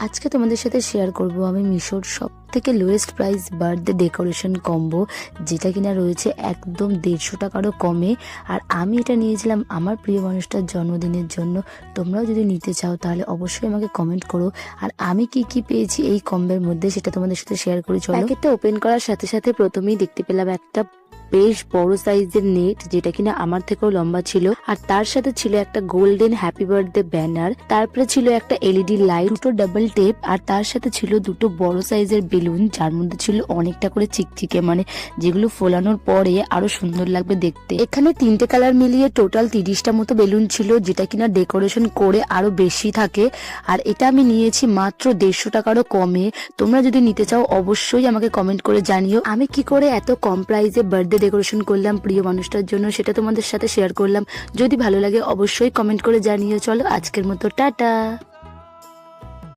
আজকে তোমাদের সাথে শেয়ার করব আমি মিশোর সব থেকে lowest price birthday decoration combo, যেটা কিনা রয়েছে একদম 150 টাকারও কমে। আর আমি এটা নিয়েছিলাম আমার প্রিয় মানুষটার জন্মদিনের জন্য। তোমরাও যদি নিতে চাও তাহলে অবশ্যই আমাকে কমেন্ট করো। আর আমি কি কি পেয়েছি এই কম্বের মধ্যে সেটা তোমাদের সাথে শেয়ার করি। চলো, প্যাকেটটা ওপেন করার সাথে সাথে প্রথমেই দেখতে পেলাম একটা বেশ বড় সাইজের নেট, যেটা কিনা আমার থেকেও লম্বা ছিল। আর তার সাথে ছিল একটা গোল্ডেন হ্যাপি বার্থডে ব্যানার, তারপরে ছিল একটা এলইডি লাইট, দুটো ডাবল টেপ, আর তার সাথে ছিল দুটো বড় সাইজের বেলুন, যার মধ্যে ছিল অনেকটা করে চিকচিকে, মানে যেগুলো ফোলানোর পরে আরো সুন্দর লাগবে দেখতে। এখানে 3টে কালার মিলিয়ে টোটাল 30টা মতো বেলুন ছিল, যেটা কিনা ডেকোরেশন করে আরো বেশি থাকে। আর এটা আমি নিয়েছি মাত্র 150 টাকারও কমে। তোমরা যদি নিতে চাও অবশ্যই আমাকে কমেন্ট করে জানিও। আমি কি করে এত কম প্রাইসে বার্থডে ডেকোরেশন করলাম প্রিয় মানুষটার জন্য সেটা তোমাদের সাথে শেয়ার করলাম। যদি ভালো লাগে অবশ্যই কমেন্ট করে জানিও। চলো, আজকের মতো টাটা।